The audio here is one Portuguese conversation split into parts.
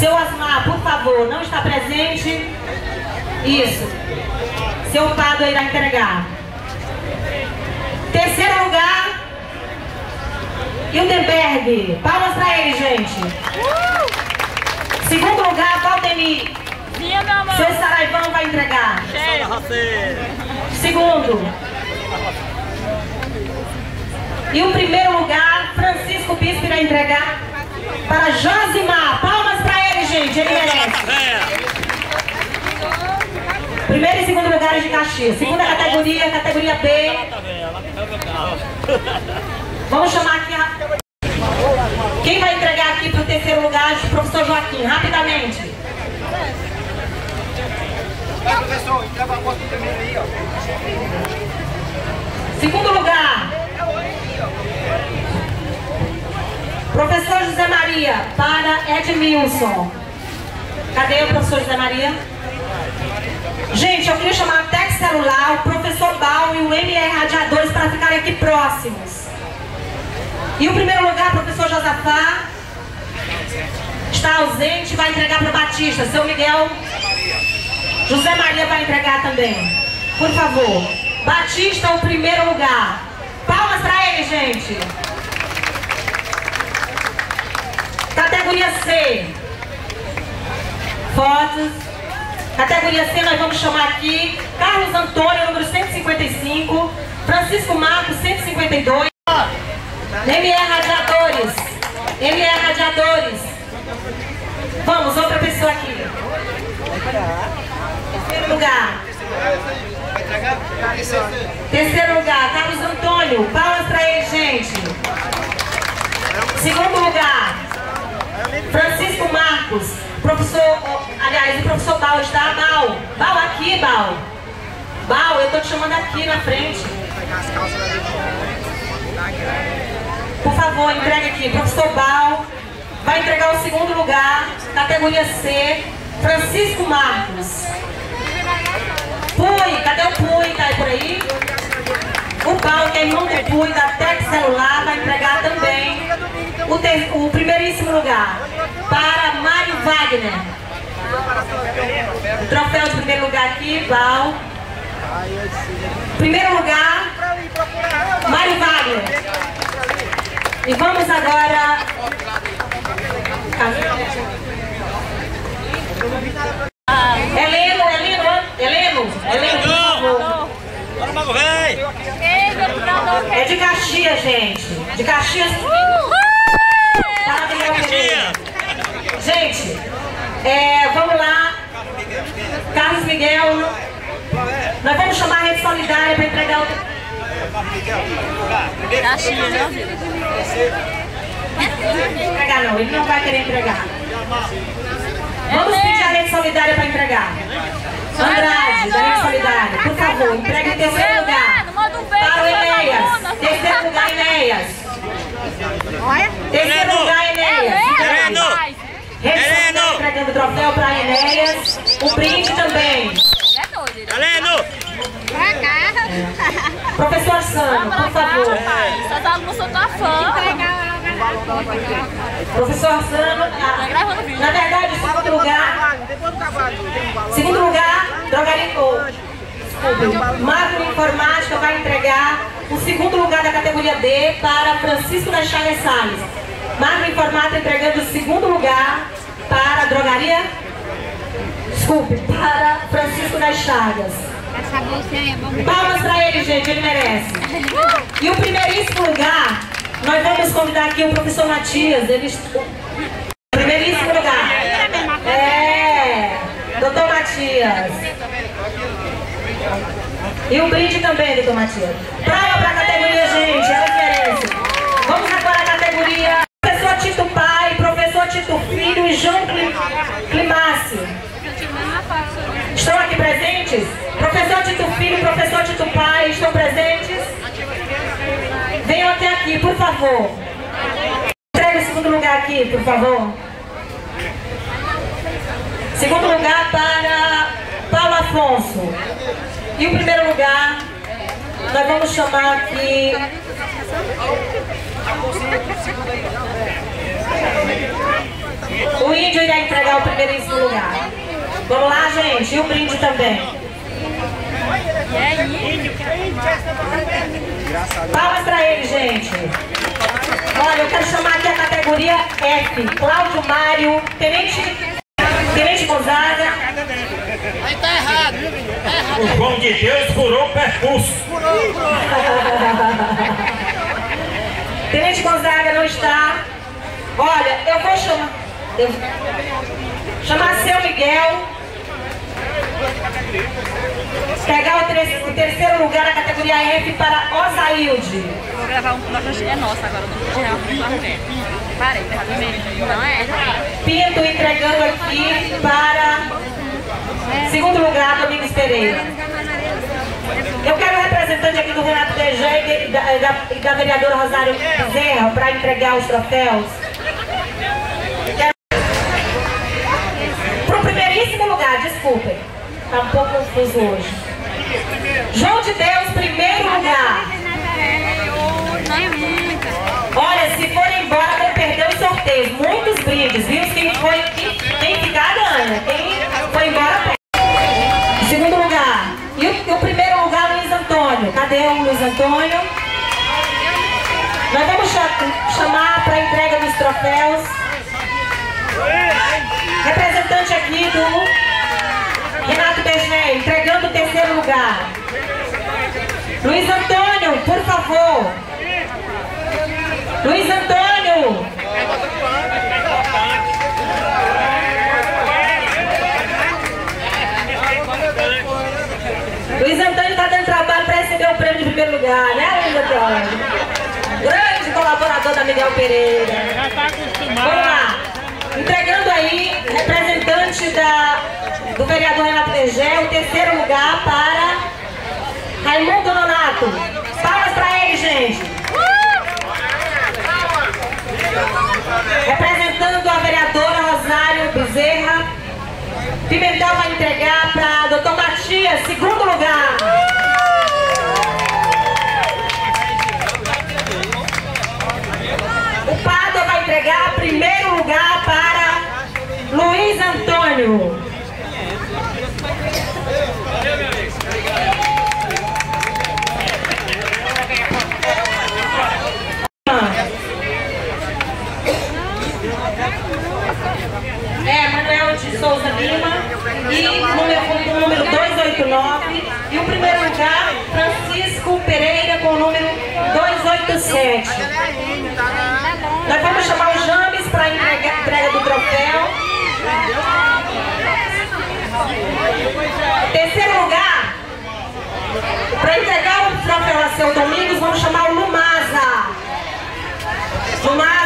Seu Asmar, por favor, não está presente? Isso. Seu Pado irá entregar. Terceiro lugar, Hildenberg. Palmas para ele, gente. Segundo lugar, Valdemir. Seu Saraivão vai entregar. Segundo. E o primeiro lugar, Francisco Bispo irá entregar para Josimar. Palmas para ele, gente. Ele merece. Primeiro e segundo lugares de Caxias. Segunda categoria, categoria B. Vamos chamar aqui a... Quem vai entregar aqui para o terceiro lugar? O professor Joaquim, rapidamente. Professor, entrega a porta primeiro aí, ó. Segundo lugar, professor José Maria, para Edmilson. Cadê o professor José Maria? Gente, eu queria chamar a Tec Celular, o professor Bal e o MR Radiadores para ficarem aqui próximos. E o primeiro lugar, professor Josafá, está ausente, vai entregar para Batista. Seu Miguel, José Maria vai entregar também. Por favor. Batista, o primeiro lugar. Palmas para ele, gente. Categoria C. Fotos. Categoria C, nós vamos chamar aqui Carlos Antônio, número 155. Francisco Marcos, 152. MR Radiadores. MR Radiadores. Vamos, outra pessoa aqui. Terceiro lugar. Terceiro lugar, Carlos Antônio. Palmas para ele, gente. Segundo lugar, Francisco Marcos. Professor, aliás, o professor Bal está. Bal aqui, Bal. Bal, eu tô te chamando aqui na frente. Por favor, entregue aqui. Professor Bal vai entregar o segundo lugar, categoria C, Francisco Marcos. Pui, cadê o Pui? Tá aí por aí? O Bal, que é irmão do Pui, da Tec Celular, vai entregar também o primeiríssimo lugar para Mário Wagner. O troféu de primeiro lugar aqui, Bal. Primeiro lugar, Mário Wagner. E vamos agora... Heleno, por favor. É de Caxias, gente. De Caxias. Gente, vamos lá. Carlos Miguel. Nós vamos chamar a Rede Solidária para entregar o... Caxias, né? Entregar não, ele não vai querer entregar. Vamos pedir a Rede Solidária para entregar. Andrade, da Rede Solidária, por favor, entregue em terceiro lugar para o Enéas. Terceiro lugar, Enéas. Terceiro lugar, Enéas. Rede Solidária entregando o troféu para Enéas. Um brinde também. Professor Sano, por favor. Só tá no seu fã. Professor Sano, na verdade, segundo lugar, Macro Informática vai entregar o segundo lugar da categoria D para Francisco das Chagas Salles. Macro Informática entregando o segundo lugar para a drogaria, para Francisco das Chagas. Palmas para ele, gente, ele merece. E o primeiríssimo lugar, nós vamos convidar aqui o professor Matias. Primeiríssimo lugar. Doutor Matias. E um brinde também, doutor Matias. Palma para a categoria, gente, ele merece. Vamos agora à categoria professor Tito Pai, professor Tito Filho e João Climácio. Estão aqui presentes? Professor Tito Filho e professor Tito Pai estão presentes? Venham até aqui, por favor. Entregue o segundo lugar aqui, por favor. Segundo lugar para Paulo Afonso. E o primeiro lugar, nós vamos chamar aqui... O índio irá entregar o primeiríssimo lugar. Vamos lá, gente. E o brinde também. Palmas para ele, gente. Olha, eu quero chamar aqui a categoria F. Cláudio Mário, Tenente Gonzaga. Aí tá errado, viu, menino? Tá errado. O João de Deus furou o percurso. Tenente Gonzaga não está. Olha, eu vou chamar seu Miguel. Pegar o terceiro lugar na categoria F para Osailde. Vou gravar um que é nosso agora, não vou tirar um mulher. Parei, tá vendo? Não é? Pinto entregando aqui para segundo lugar, Domingos Pereira. Eu quero o representante aqui do Renato DG e da vereadora Rosário Bezerra para entregar os troféus. Para o primeiríssimo lugar, desculpem. Está um pouco confuso hoje. João de Deus, primeiro lugar. Olha, se for embora, vão perder os sorteios. Muitos brindes, viu? Quem ficar ganha. Quem foi embora, perde. Segundo lugar. E o primeiro lugar, Luiz Antônio. Cadê o Luiz Antônio? Nós vamos chamar para a entrega dos troféus. Representante aqui do Renato DG, entregando o terceiro lugar. Luiz Antônio, por favor. Luiz Antônio. Luiz Antônio está dando trabalho para receber o prêmio de primeiro lugar, né, Luiz Antônio? Grande colaborador da Miguel Pereira. Vamos lá. Entregando aí, representante do vereador Renato DG, o terceiro lugar para Raimundo Donato. Palmas para ele, gente. Representando a vereadora Rosário Bezerra, Pimentel vai entregar para Dr. Matias, segundo lugar. O Pado vai entregar primeiro lugar para Luiz Antônio. Manuel de Souza Lima e número 289. E o primeiro lugar, Francisco Pereira com o número 287. Nós vamos chamar o James para a entrega do troféu. Terceiro lugar, para entregar o troféu a seu Domingos, vamos chamar o Lumasa. Lumasa.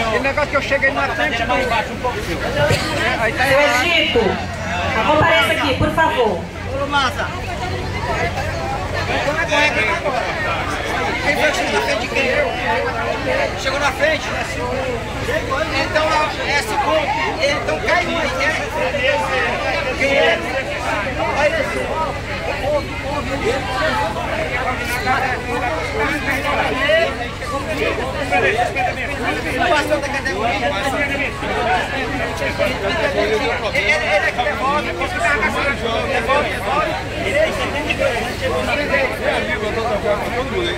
Aquele negócio que eu cheguei na frente, Chama aí embaixo um pouco. aí tá Seu errado. Egito, compareça aqui, por favor. Ô, Massa. Quem foi que chegou na frente de quem? Eu. Chegou na frente? Então é segundo. Então cai um aí, né? Quem é? Olha esse. O pastor da categoria. Ele aqui devolve.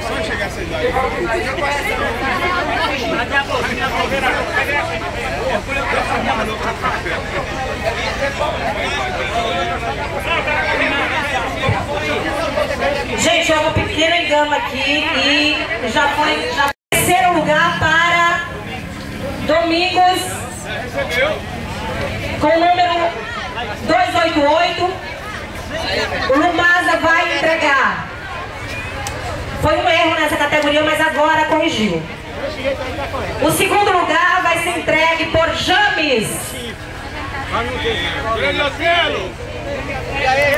Só chegar a essa idade. Gente, houve um pequeno engano aqui e já foi terceiro lugar para Domingos com o número 288. O Lumasa vai entregar. Foi um erro nessa categoria, mas agora corrigiu. O segundo lugar vai ser entregue por James. Grande Otelo! E aí,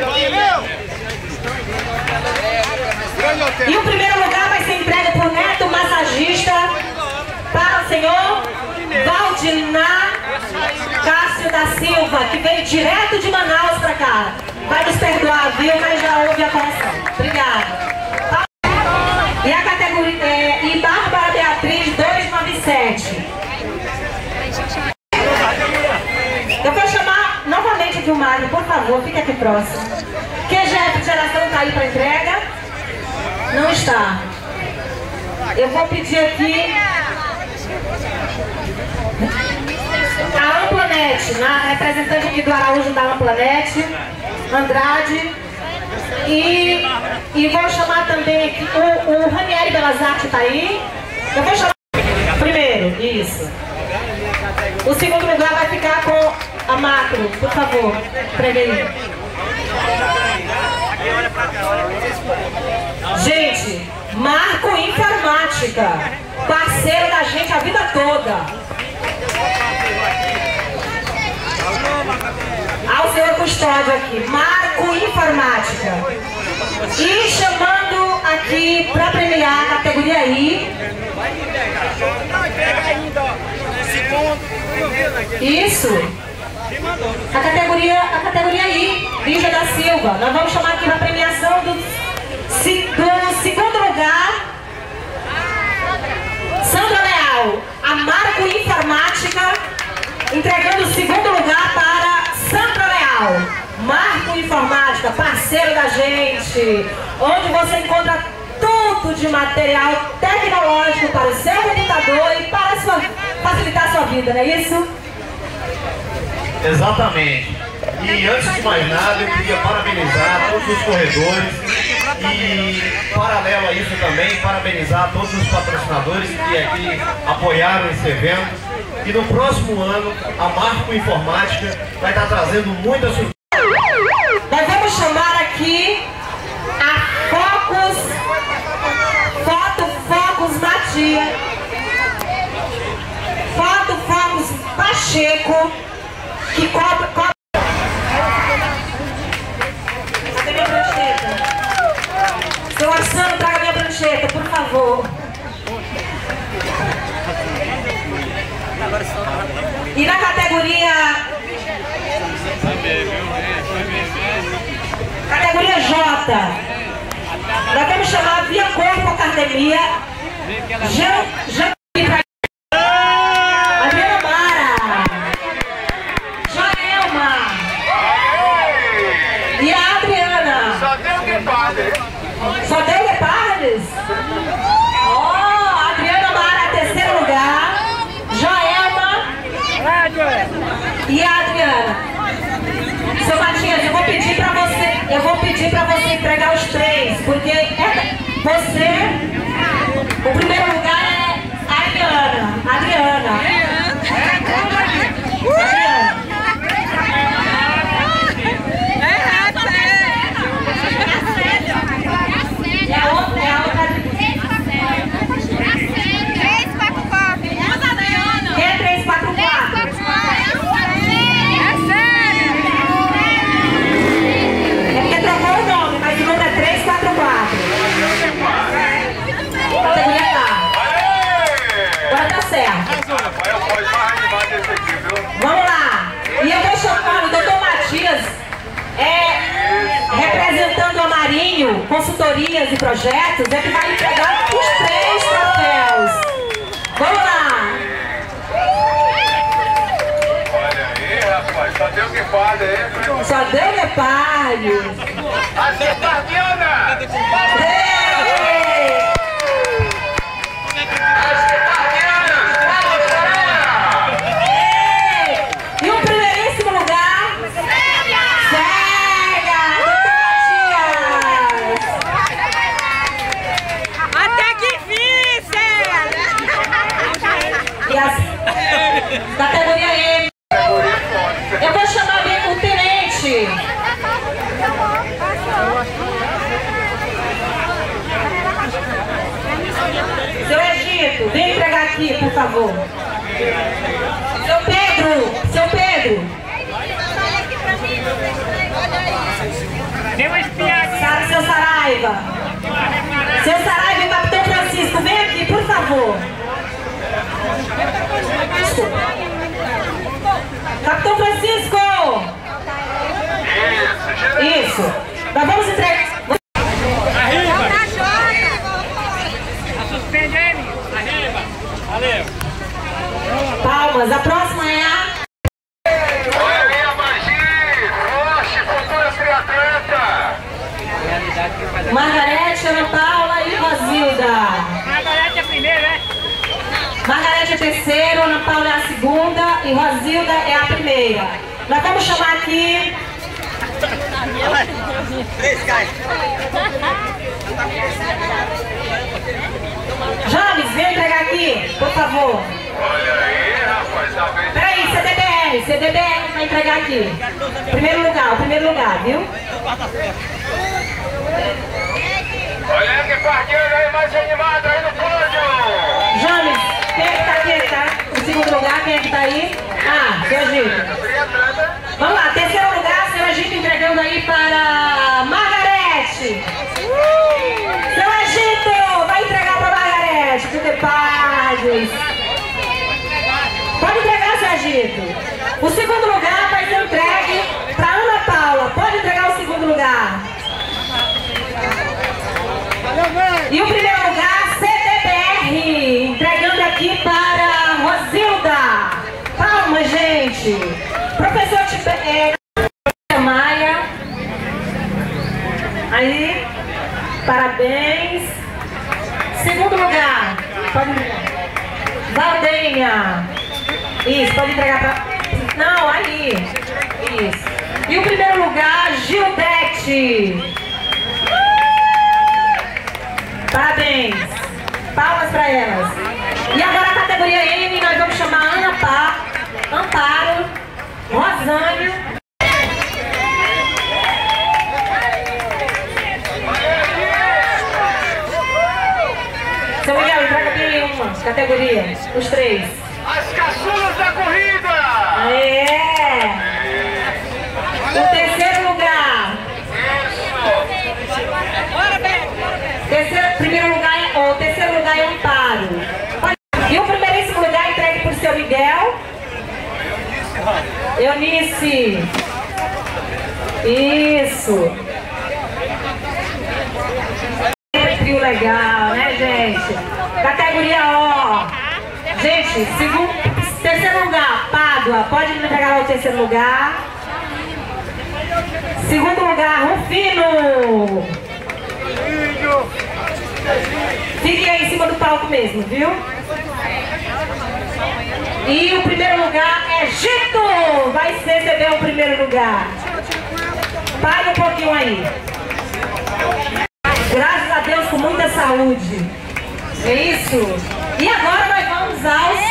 E o primeiro lugar vai ser entregue por Neto Massagista para o senhor Valdinar Cássio da Silva, que veio direto de Manaus pra cá. Vai nos perdoar, viu? Mas já houve a correção. Obrigada. E a categoria... e Bárbara Beatriz 297. Eu vou chamar novamente aqui o Mário, por favor, fique aqui próximo. QG de geração está aí para entrega? Não está. Eu vou pedir aqui a Amplanet, representante aqui do Araújo da Amplanet, Andrade. E vou chamar também aqui o Ranieri Belas Artes, está aí. Eu vou chamar primeiro, isso. O segundo lugar vai ficar com a Macro, por favor, prega aí. Gente, Marco Informática, parceiro da gente a vida toda. Ao senhor custódio aqui, Marco Informática. E chamando aqui para premiar a categoria I. Isso. A categoria I, Lígia da Silva. Nós vamos chamar aqui para premiação do segundo lugar. Sandra Leal, a Marco Informática, entregando o segundo lugar para Sandra Leal. Marco Informática, parceiro da gente, onde você encontra tudo de material tecnológico para o seu computador e para facilitar a sua vida, não é isso? Exatamente. E antes de mais nada, eu queria parabenizar todos os corredores e, paralelo a isso também, parabenizar todos os patrocinadores que aqui apoiaram esse evento. E no próximo ano, a Marco Informática vai estar trazendo muitas surpresas. Nós vamos chamar aqui a Focus Matias, Focus Pacheco, que cobra... Cadê minha prancheta? Seu Arsano, traga minha prancheta, por favor. E na categoria J, nós vamos chamar Via Corpo Academia, Adriana Mara, Joelma e a Adriana. Só deu Guepardes. Só deu Guepardes? Oh, Adriana Mara, terceiro lugar, Joelma e a Adriana. Seu Matias, eu vou pedir pra você entregar os três, porque o primeiro lugar é a Adriana. Vamos lá. E eu vou chamar o Dr. Matias, representando a Marinho, consultorias e projetos, é que vai entregar os 3 troféus. Vamos lá. Olha aí, rapaz, só deu Guepardes aí. Só deu Guepardes. Acerta a Diana! E o primeiríssimo lugar, Célia, Dr. Matias. Até que enfim, Célia! E a categoria M. Eu vou chamar o tenente. Seu Egito, vem entregar aqui, por favor. Seu Pedro. Seu Saraiva. Seu Saraiva e Capitão Francisco, vem aqui, por favor. Francisco. Capitão Francisco. Isso. Nós vamos entregar. Suspende aí, menino. Arriba. Valeu. Palmas. A próxima é a... Olha aí a Magi, Roche, futura triatleta. Margarete, Ana Paula e Rosilda. Margarete é a primeira, né? Margarete é a terceira, Ana Paula é a segunda e Rosilda é a primeira. Nós vamos chamar aqui... Três caras. James, vem entregar aqui, por favor. Olha aí, rapaz, tá vendo? Peraí, CDBR vai entregar aqui. Primeiro lugar, viu? Olha aí que partido aí mais animado aí no pódio. James, quem é que tá aqui? Tá? Em segundo lugar, quem é que tá aí? Ah, seu Agito. Vamos lá, terceiro lugar, seu Agito entregando aí para Margarete. Seu Agito, vai entregar para Margarete, que paz. Pode entregar, seu Agito. O segundo lugar vai ser entregue para Ana Paula. Pode entregar o segundo lugar. E o primeiro lugar, CDBR, entregando aqui para Rosilda. Palmas, gente. Professor Maia. Aí, parabéns. Segundo lugar, pode entregar. Valdenha. Isso, pode entregar para... Não, aí. Isso. E o primeiro lugar, Gildete. Parabéns. Palmas para elas. E agora a categoria M, nós vamos chamar Ana Amparo, Rosângela. Seu Miguel, entrega bem uma categoria. Os três. As caçulas da corrida. É. O terceiro lugar. O terceiro lugar é Amparo. E o primeiríssimo lugar é entregue por seu Miguel. Eunice. Isso. Trio legal, né, gente? Categoria O. Gente, terceiro lugar, Pádua. Pode me entregar lá o terceiro lugar. Segundo lugar, Rufino. Fiquem aí em cima do palco mesmo, viu? E o primeiro lugar é Gito! Vai receber o primeiro lugar. Para um pouquinho aí. Graças a Deus, com muita saúde. É isso? E agora nós vamos aos